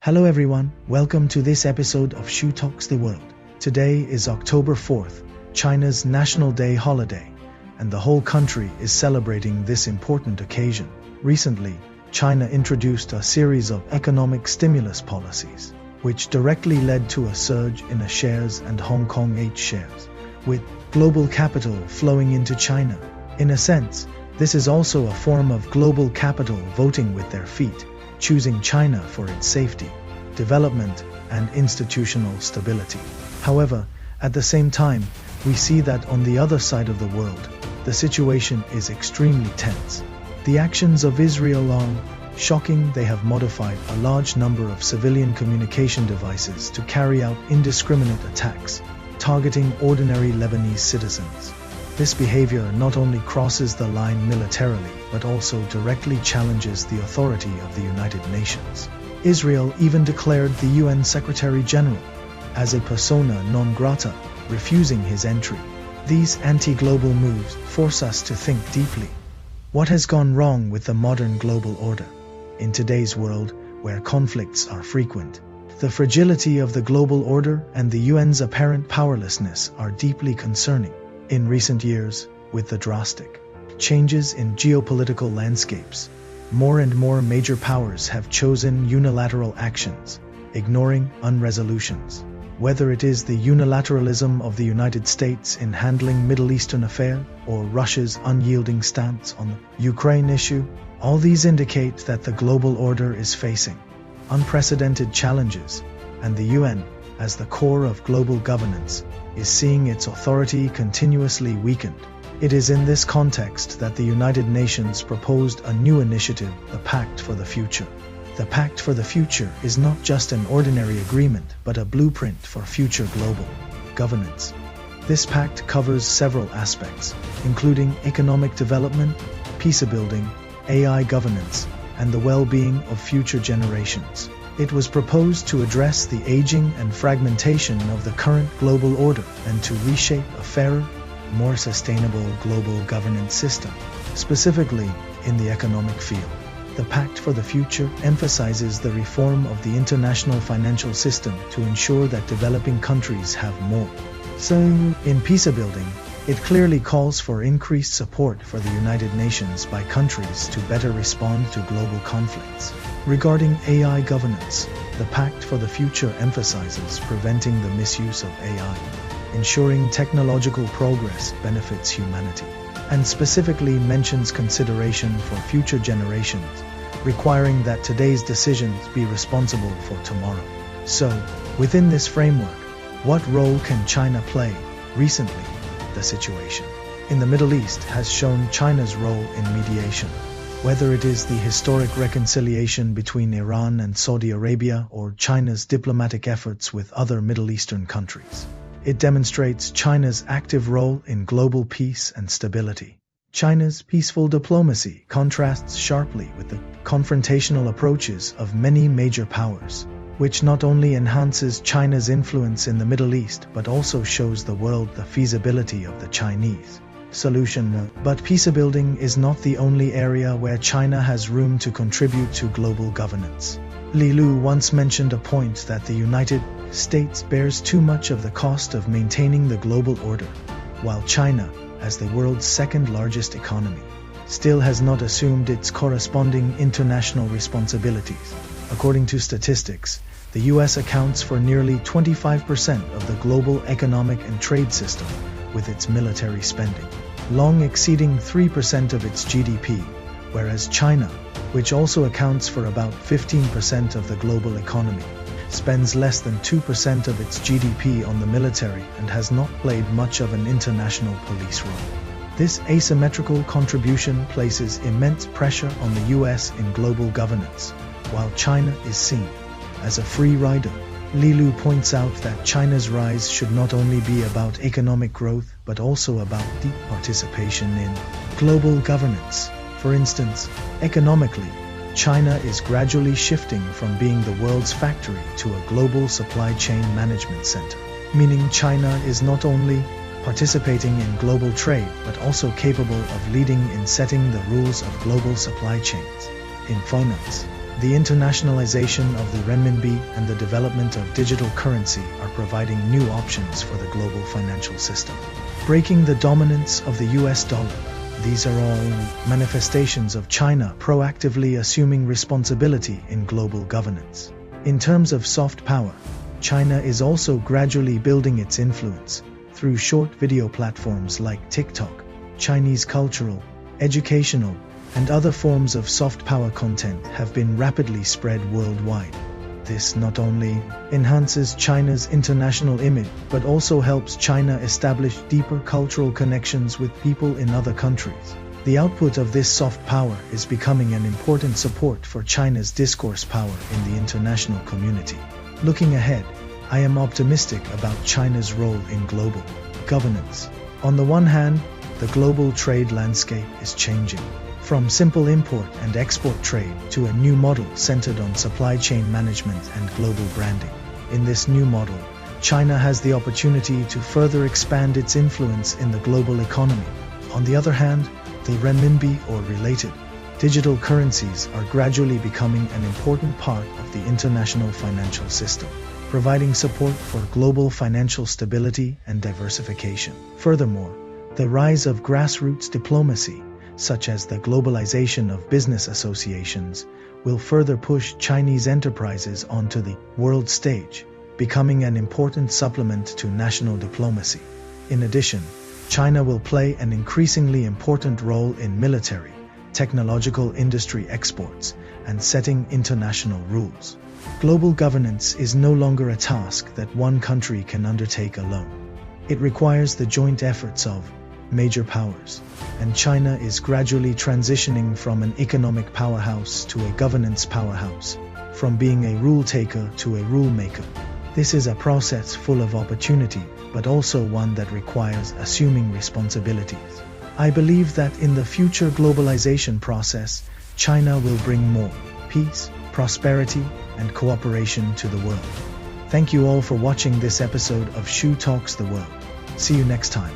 Hello everyone, welcome to this episode of Shu Talks the World. Today is October 4th, China's National Day holiday, and the whole country is celebrating this important occasion. Recently, China introduced a series of economic stimulus policies, which directly led to a surge in A shares and Hong Kong H shares, with global capital flowing into China. In a sense, this is also a form of global capital voting with their feet, choosing China for its safety, development, and institutional stability. However, at the same time, we see that on the other side of the world, the situation is extremely tense. The actions of Israel are shocking. They have modified a large number of civilian communication devices to carry out indiscriminate attacks, targeting ordinary Lebanese citizens. This behavior not only crosses the line militarily, but also directly challenges the authority of the United Nations. Israel even declared the UN Secretary General as a persona non grata, refusing his entry. These anti-global moves force us to think deeply. What has gone wrong with the modern global order? In today's world, where conflicts are frequent, the fragility of the global order and the UN's apparent powerlessness are deeply concerning. In recent years, with the drastic changes in geopolitical landscapes, more and more major powers have chosen unilateral actions, ignoring resolutions. Whether it is the unilateralism of the United States in handling Middle Eastern affairs or Russia's unyielding stance on the Ukraine issue, all these indicate that the global order is facing unprecedented challenges, and the UN, as the core of global governance, is seeing its authority continuously weakened. It is in this context that the United Nations proposed a new initiative, the Pact for the Future. The Pact for the Future is not just an ordinary agreement, but a blueprint for future global governance. This pact covers several aspects, including economic development, peacebuilding, AI governance, and the well-being of future generations. It was proposed to address the aging and fragmentation of the current global order and to reshape a fairer, more sustainable global governance system, specifically in the economic field. The Pact for the Future emphasizes the reform of the international financial system to ensure that developing countries have more. So, in peacebuilding, it clearly calls for increased support for the United Nations by countries to better respond to global conflicts. Regarding AI governance, the Pact for the Future emphasizes preventing the misuse of AI, ensuring technological progress benefits humanity, and specifically mentions consideration for future generations, requiring that today's decisions be responsible for tomorrow. So, within this framework, what role can China play? Recently, the situation in the Middle East has shown China's role in mediation. Whether it is the historic reconciliation between Iran and Saudi Arabia or China's diplomatic efforts with other Middle Eastern countries, it demonstrates China's active role in global peace and stability. China's peaceful diplomacy contrasts sharply with the confrontational approaches of many major powers, which not only enhances China's influence in the Middle East but also shows the world the feasibility of the Chinese solution. But peacebuilding is not the only area where China has room to contribute to global governance. Li Lu once mentioned a point that the United States bears too much of the cost of maintaining the global order, while China, as the world's second largest economy, still has not assumed its corresponding international responsibilities. According to statistics, the US accounts for nearly 25% of the global economic and trade system, with its military spending long exceeding 3% of its GDP, whereas China, which also accounts for about 15% of the global economy, spends less than 2% of its GDP on the military and has not played much of an international police role. This asymmetrical contribution places immense pressure on the US in global governance, while China is seen as a free rider. Li Lu points out that China's rise should not only be about economic growth but also about deep participation in global governance. For instance, economically, China is gradually shifting from being the world's factory to a global supply chain management center, meaning China is not only participating in global trade but also capable of leading in setting the rules of global supply chains. In finance, The internationalization of the renminbi and the development of digital currency are providing new options for the global financial system. Breaking the dominance of the US dollar. These are all manifestations of China proactively assuming responsibility in global governance. In terms of soft power, China is also gradually building its influence through short video platforms like TikTok. Chinese cultural, educational, and other forms of soft power content have been rapidly spread worldwide. This not only enhances China's international image, but also helps China establish deeper cultural connections with people in other countries. The output of this soft power is becoming an important support for China's discourse power in the international community. Looking ahead, I am optimistic about China's role in global governance. On the one hand, the global trade landscape is changing. From simple import and export trade to a new model centered on supply chain management and global branding. In this new model, China has the opportunity to further expand its influence in the global economy. On the other hand, the renminbi or related digital currencies are gradually becoming an important part of the international financial system, providing support for global financial stability and diversification. Furthermore, the rise of grassroots diplomacy, such as the globalization of business associations, will further push Chinese enterprises onto the world stage, becoming an important supplement to national diplomacy. In addition, China will play an increasingly important role in military, technological industry exports, and setting international rules. Global governance is no longer a task that one country can undertake alone. It requires the joint efforts of major powers, and China is gradually transitioning from an economic powerhouse to a governance powerhouse, from being a rule taker to a rule maker. This is a process full of opportunity, but also one that requires assuming responsibilities. I believe that in the future globalization process, China will bring more peace, prosperity, and cooperation to the world. Thank you all for watching this episode of Shu Talks the World. See you next time.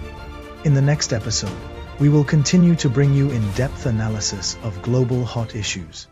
In the next episode, we will continue to bring you in-depth analysis of global hot issues.